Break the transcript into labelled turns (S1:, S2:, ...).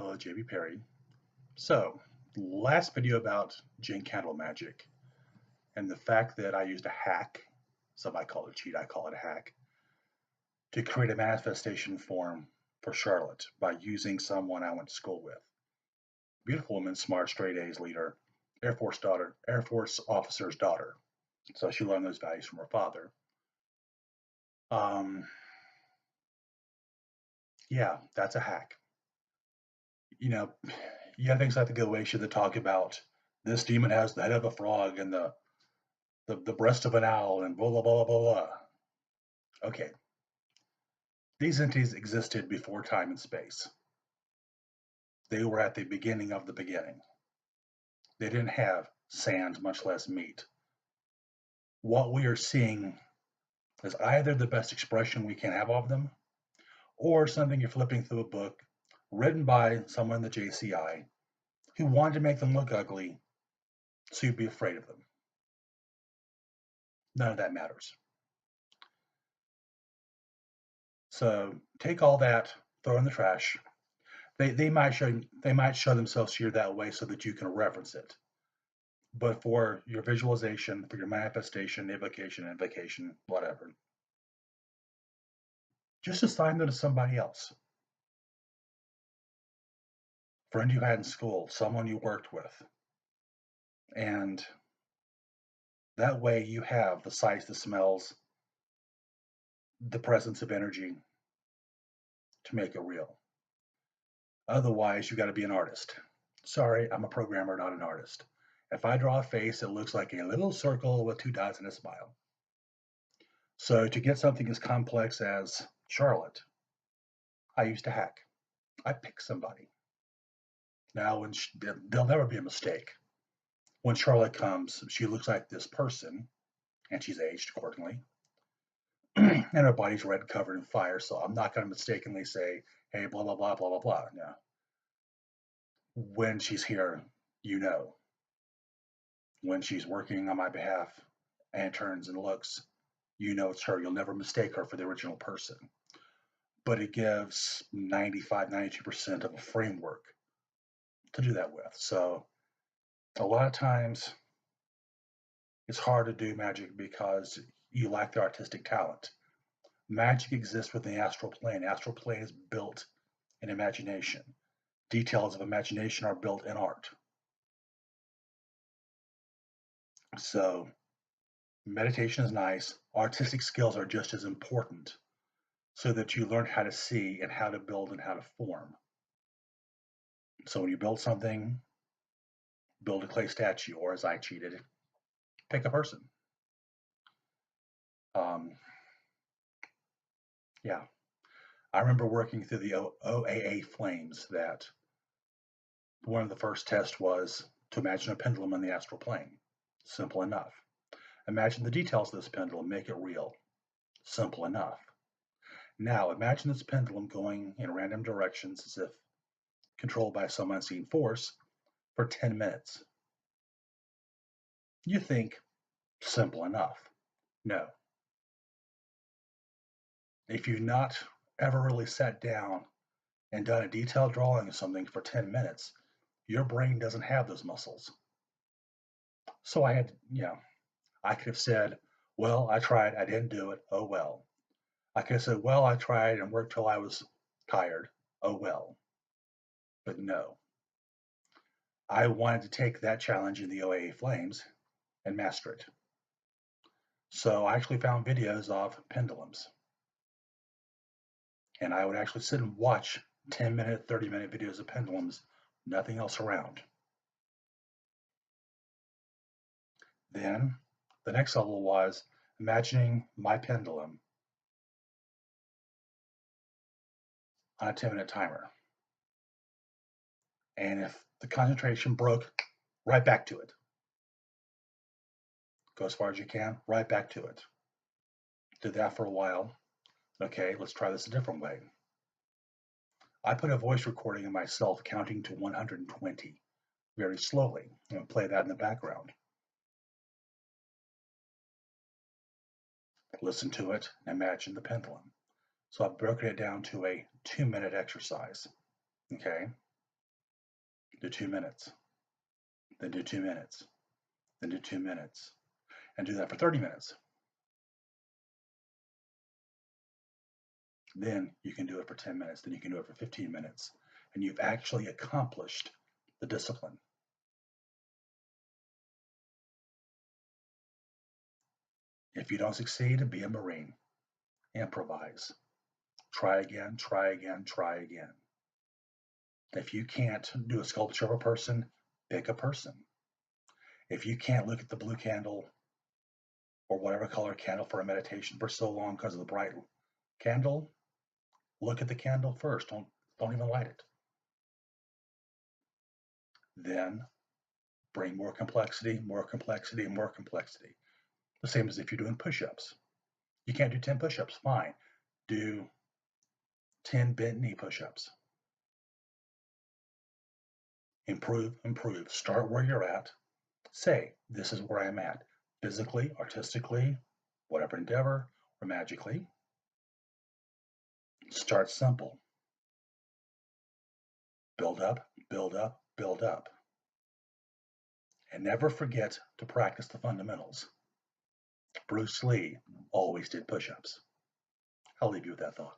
S1: Hello, JB Perry. So, last video about Djinn Candle magic and the fact that I used a hack, some might call it a cheat, I call it a hack, to create a manifestation form for Charlotte by using someone I went to school with. Beautiful woman, smart, straight A's leader, Air Force daughter, Air Force officer's daughter. So she learned those values from her father. Um, yeah, that's a hack. You know, you have things like the Goetia that talk about this demon has the head of a frog and the breast of an owl and blah blah blah blah blah. Okay, these entities existed before time and space. They were at the beginning of the beginning. They didn't have sand, much less meat. What we are seeing is either the best expression we can have of them, or something you're flipping through a book written by someone in the JCI who wanted to make them look ugly, so you'd be afraid of them. None of that matters. So take all that, throw it in the trash. They might show themselves here that way so that you can reference it. But for your visualization, for your manifestation, invocation, whatever, just assign them to somebody else. Friend you had in school, someone you worked with. And that way you have the sights, the smells, the presence of energy to make it real. Otherwise, you got to be an artist. Sorry, I'm a programmer, not an artist. If I draw a face, it looks like a little circle with two dots and a smile. So to get something as complex as Charlotte, I used to hack. I pick somebody. Now, there'll never be a mistake. When Charlotte comes, she looks like this person, and she's aged accordingly, and her body's red, covered in fire. So I'm not going to mistakenly say, "Hey, blah blah blah blah blah blah." No. When she's here, you know. When she's working on my behalf and turns and looks, you know it's her. You'll never mistake her for the original person. But it gives 95, 92% of a framework to do that with. So a lot of times it's hard to do magic because you lack the artistic talent. Magic exists within the astral plane. Astral plane is built in imagination. Details of imagination are built in art. So meditation is nice. Artistic skills are just as important so that you learn how to see and how to build and how to form. So when you build something, build a clay statue, or as I cheated, pick a person. Yeah, I remember working through the OAA flames that one of the first tests was to imagine a pendulum in the astral plane. Simple enough. Imagine the details of this pendulum, make it real. Simple enough. Now imagine this pendulum going in random directions as if controlled by some unseen force for 10 minutes. You think, simple enough. No. If you've not ever really sat down and done a detailed drawing of something for 10 minutes, your brain doesn't have those muscles. So I had, I could have said, well, I tried, I didn't do it, oh well. I could have said, well, I tried and worked till I was tired, oh well. But no. I wanted to take that challenge in the OAA Flames and master it. So I actually found videos of pendulums. And I would actually sit and watch 10-minute, 30-minute videos of pendulums, nothing else around. Then the next level was imagining my pendulum on a 10-minute timer. And if the concentration broke, right back to it. Go as far as you can, right back to it. Did that for a while. Okay, let's try this a different way. I put a voice recording of myself counting to 120 very slowly and play that in the background. Listen to it and imagine the pendulum. So I've broken it down to a 2-minute exercise. Okay. Do 2 minutes, then do 2 minutes, then do 2 minutes, and do that for 30 minutes. Then you can do it for 10 minutes, then you can do it for 15 minutes, and you've actually accomplished the discipline. If you don't succeed, be a Marine. Improvise. Try again, try again, try again. If you can't do a sculpture of a person, pick a person. If you can't look at the blue candle or whatever color candle for a meditation for so long because of the bright candle, look at the candle first. Don't even light it. Then bring more complexity, more complexity, and more complexity. The same as if you're doing push-ups. You can't do 10 push-ups, fine. Do 10 bent knee push-ups. Improve, improve. Start where you're at. Say, this is where I'm at, physically, artistically, whatever endeavor, or magically. Start simple. Build up, build up, build up. And never forget to practice the fundamentals. Bruce Lee always did push-ups. I'll leave you with that thought.